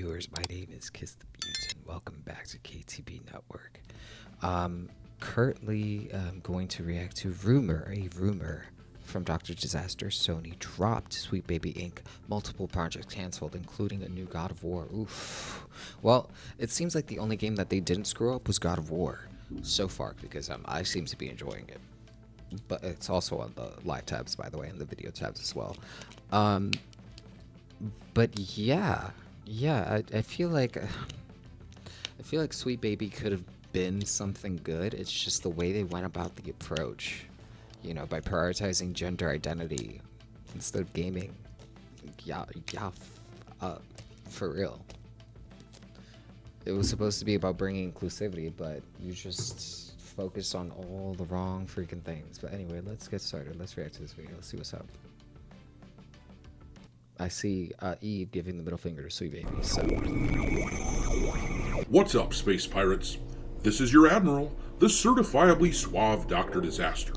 viewers, my name is Kiss the Butte and welcome back to KTB Network. Currently going to react to a rumor from Dr. Disaster. Sony dropped Sweet Baby Inc. Multiple projects canceled, including a new God of War. Oof. Well, it seems like the only game that they didn't screw up was God of War so far, because I seem to be enjoying it. But it's also on the live tabs, by the way, and the video tabs as well. But yeah, I feel like Sweet Baby could have been something good. It's just the way they went about the approach, you know, by prioritizing gender identity instead of gaming. For real. It was supposed to be about bringing inclusivity, but you just focus on all the wrong freaking things. But anyway, let's get started. Let's react to this video. Let's see what's up. I see Eve giving the middle finger to Sweet Baby, so. What's up, space pirates? This is your admiral, the certifiably suave Dr. Disaster,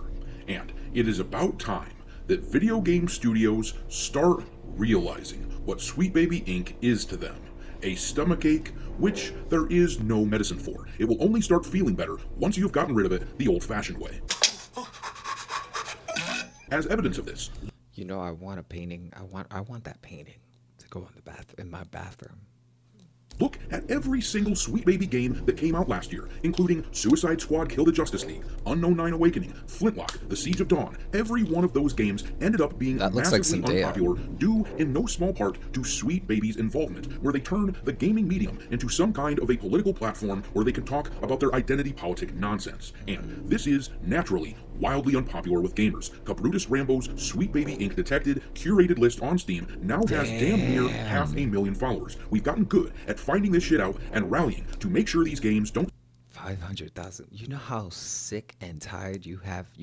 and it is about time that video game studios start realizing what Sweet Baby Inc. is to them. A stomachache which there is no medicine for. It will only start feeling better once you've gotten rid of it the old-fashioned way. As evidence of this, you know, I want a painting. I want that painting to go in my bathroom. look at every single Sweet Baby game that came out last year, including Suicide Squad Kill the Justice League, Unknown 9 Awakening, Flintlock, The Siege of Dawn. Every one of those games ended up being massively unpopular due in no small part to Sweet Baby's involvement, where they turned the gaming medium into some kind of a political platform where they can talk about their identity politic nonsense. And this is, naturally, wildly unpopular with gamers. Cabrutus Rambo's Sweet Baby Inc. detected curated list on Steam now has damn near 500,000 followers. We've gotten good at finding this shit out and rallying to make sure these games don't. 500,000. You know how sick and tired you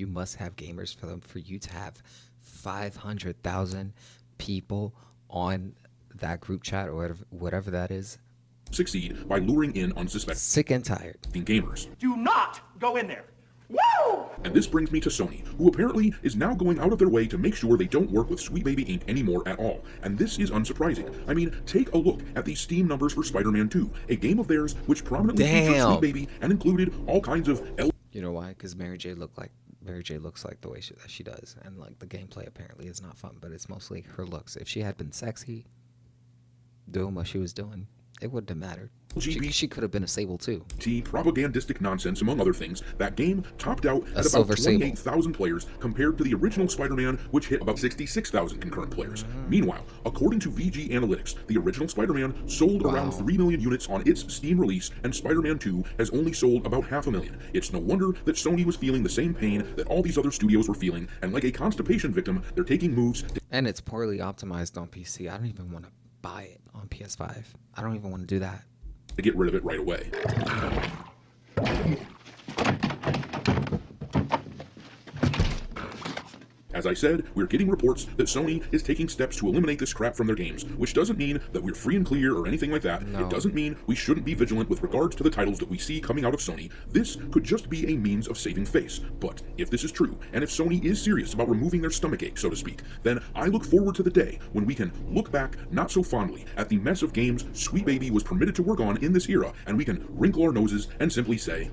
must have gamers for you to have 500,000 people on that group chat or whatever that is. Succeed by luring in unsuspecting sick and tired gamers. Do not go in there. Woo! And this brings me to Sony, who apparently is now going out of their way to make sure they don't work with Sweet Baby Inc. anymore at all. And this is unsurprising. I mean, take a look at the Steam numbers for Spider-Man 2, a game of theirs which prominently featured Sweet Baby and included all kinds of You know why? Because Mary J looks like the way she does, and like the gameplay apparently is not fun, but it's mostly her looks. If she had been sexy, doing what she was doing, it wouldn't have mattered. She could have been a Sable too. Propagandistic nonsense, among other things. That game topped out at about 28,000 players compared to the original Spider-Man, which hit about 66,000 concurrent players. Meanwhile, according to VG Analytics, the original Spider-Man sold around 3 million units on its Steam release, and Spider-Man 2 has only sold about 500,000. It's no wonder that Sony was feeling the same pain that all these other studios were feeling, and like a constipation victim, they're taking moves. And it's poorly optimized on PC. I don't even want to buy it on PS5. I don't even want to do that. To get rid of it right away. As I said, we're getting reports that Sony is taking steps to eliminate this crap from their games, which doesn't mean that we're free and clear or anything like that. No. It doesn't mean we shouldn't be vigilant with regards to the titles that we see coming out of Sony. This could just be a means of saving face. But if this is true, and if Sony is serious about removing their stomachache, so to speak, then I look forward to the day when we can look back not so fondly at the mess of games Sweet Baby was permitted to work on in this era, and we can wrinkle our noses and simply say,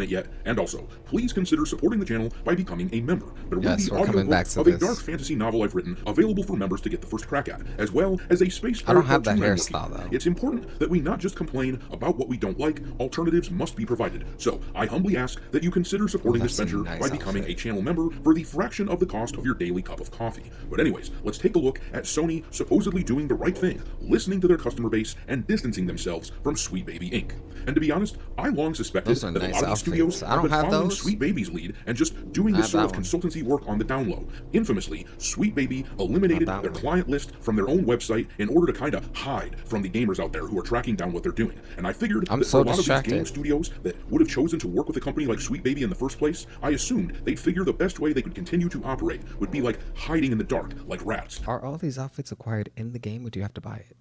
yet, and also, please consider supporting the channel by becoming a member. There will be audiobook of a dark fantasy novel I've written available for members to get the first crack at, as well as a space pirate. I don't have that hairstyle though. It's important that we not just complain about what we don't like. Alternatives must be provided. So I humbly ask that you consider supporting this venture by becoming a channel member for the fraction of the cost of your daily cup of coffee. But anyways, let's take a look at Sony supposedly doing the right thing, listening to their customer base and distancing themselves from Sweet Baby Inc. And to be honest, I long suspected that a lot of these studios have been following Sweet Baby's lead and just doing this sort of consultancy work on the down low. Infamously, Sweet Baby eliminated their client list from their own website in order to kind of hide from the gamers out there who are tracking down what they're doing. And I figured that for a lot of these game studios that would have chosen to work with a company like Sweet Baby in the first place, I assumed they'd figure the best way they could continue to operate would be like hiding in the dark, like rats. Are all these outfits acquired in the game, or do you have to buy it?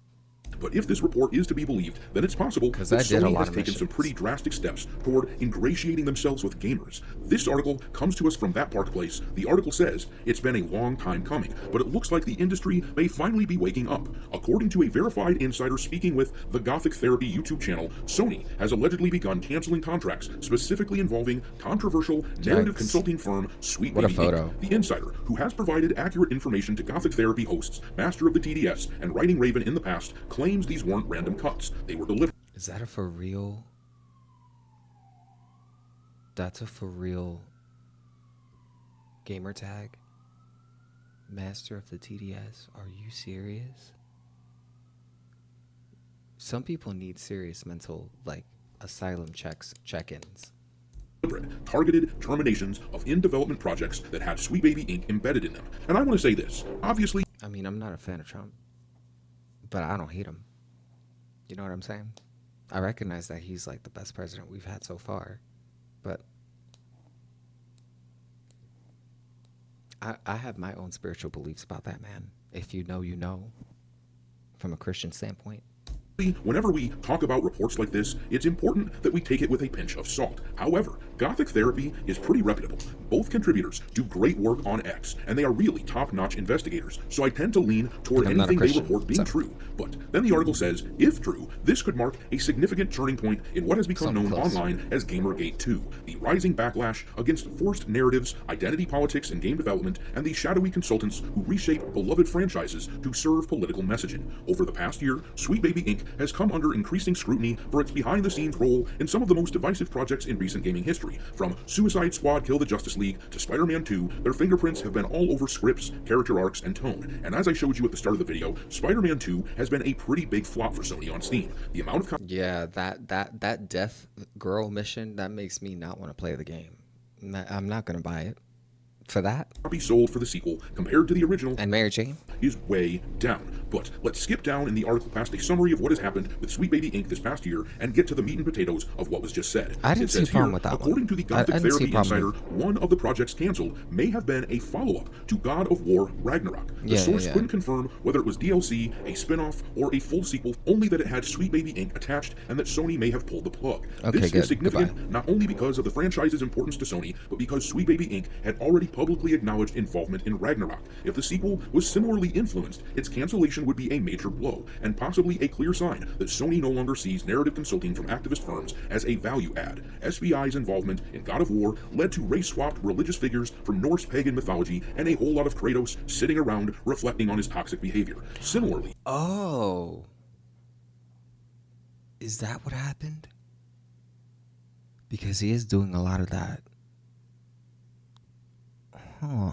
But if this report is to be believed, then it's possible that Sony has taken some pretty drastic steps toward ingratiating themselves with gamers. This article comes to us from That Park Place. The article says, it's been a long time coming, but it looks like the industry may finally be waking up. According to a verified insider speaking with the Gothic Therapy YouTube channel, Sony has allegedly begun canceling contracts specifically involving controversial narrative consulting firm Sweet Baby Inc. The insider, who has provided accurate information to Gothic Therapy hosts, Master of the TDS, and Writing Raven in the past, claims these weren't random cuts. They were delivered. Is that a for real? That's a for real gamer tag? Master of the TDS? Are you serious? Some people need serious mental, like, asylum check-ins. Targeted terminations of in-development projects that had Sweet Baby Inc. embedded in them. And I want to say this, obviously... I mean, I'm not a fan of Trump, but I don't hate him. You know what I'm saying? I recognize that he's, like, the best president we've had so far, but I have my own spiritual beliefs about that man. If you know, you know, from a Christian standpoint. Whenever we talk about reports like this, it's important that we take it with a pinch of salt. However, Gothic Therapy is pretty reputable. Both contributors do great work on X, and they are really top-notch investigators, so I tend to lean toward anything they report being true. But then the article says, if true, this could mark a significant turning point in what has become known online as Gamergate 2, the rising backlash against forced narratives, identity politics in game development, and the shadowy consultants who reshape beloved franchises to serve political messaging. Over the past year, Sweet Baby Inc. has come under increasing scrutiny for its behind-the-scenes role in some of the most divisive projects in recent gaming history. From Suicide Squad Kill the Justice League to Spider-Man 2, their fingerprints have been all over scripts, character arcs, and tone. And as I showed you at the start of the video, Spider-Man 2 has been a pretty big flop for Sony on Steam. The amount of that death girl mission, that makes me not want to play the game. I'm not gonna buy it for that. Copy sold for the sequel compared to the original and Mary Jane is way down. But let's skip down in the article past a summary of what has happened with Sweet Baby Inc. this past year and get to the meat and potatoes of what was just said. I didn't see a problem with that. According to the Gothic Therapy insider, one of the projects canceled may have been a follow-up to God of War Ragnarok. The source couldn't confirm whether it was DLC, a spin-off, or a full sequel, only that it had Sweet Baby Inc. attached and that Sony may have pulled the plug. This is significant not only because of the franchise's importance to Sony, but because Sweet Baby Inc. had already publicly acknowledged involvement in Ragnarok. If the sequel was similarly influenced, its cancellation would be a major blow, and possibly a clear sign that Sony no longer sees narrative consulting from activist firms as a value add. SBI's involvement in God of War led to race-swapped religious figures from Norse pagan mythology and a whole lot of Kratos sitting around reflecting on his toxic behavior. Similarly... Oh. Is that what happened? Because he is doing a lot of that. Huh.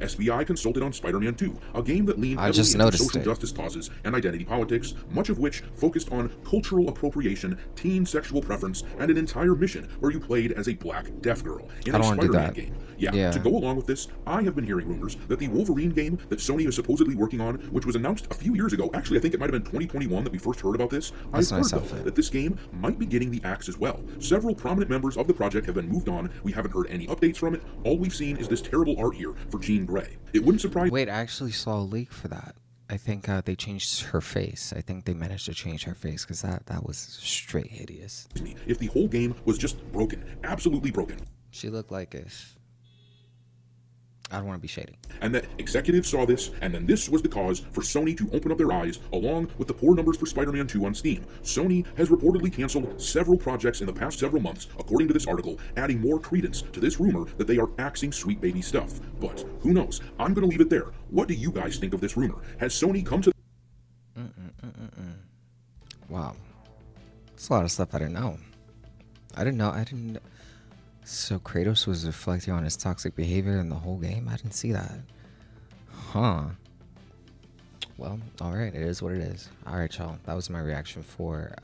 SBI consulted on Spider-Man 2, a game that leaned heavily into social justice causes and identity politics, much of which focused on cultural appropriation, teen sexual preference, and an entire mission where you played as a black deaf girl in a Spider-Man game. Yeah, to go along with this, I have been hearing rumors that the Wolverine game that Sony is supposedly working on, which was announced a few years ago, actually I think it might have been 2021 that we first heard about this, I've heard though that this game might be getting the axe as well. Several prominent members of the project have been moved on. We haven't heard any updates from it. All we've seen is this terrible art here for Jean Grey. It wouldn't surprise... Wait, I actually saw a leak for that. I think they changed her face. I think they managed to change her face because that was straight hideous. If the whole game was just broken, absolutely broken. She looked like if... I don't want to be shady. And that executives saw this, and then this was the cause for Sony to open up their eyes, along with the poor numbers for Spider-Man 2 on Steam. Sony has reportedly canceled several projects in the past several months, according to this article, adding more credence to this rumor that they are axing Sweet Baby stuff. But who knows? I'm going to leave it there. What do you guys think of this rumor? Has Sony come to... Wow. That's a lot of stuff I didn't know. I didn't... So Kratos was reflecting on his toxic behavior in the whole game? I didn't see that. Huh. Well, alright, it is what it is. Alright, y'all. That was my reaction for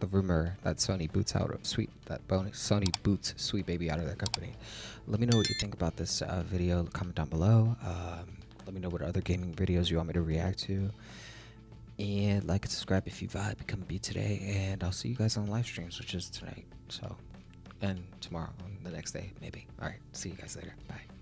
the rumor that Sony boots out of Sony boots Sweet Baby out of their company. Let me know what you think about this video. Comment down below. Let me know what other gaming videos you want me to react to. And like and subscribe if you vibe. Become a beat today. And I'll see you guys on live streams, which is tonight. So, and tomorrow on the next day, maybe. Alright, see you guys later. Bye.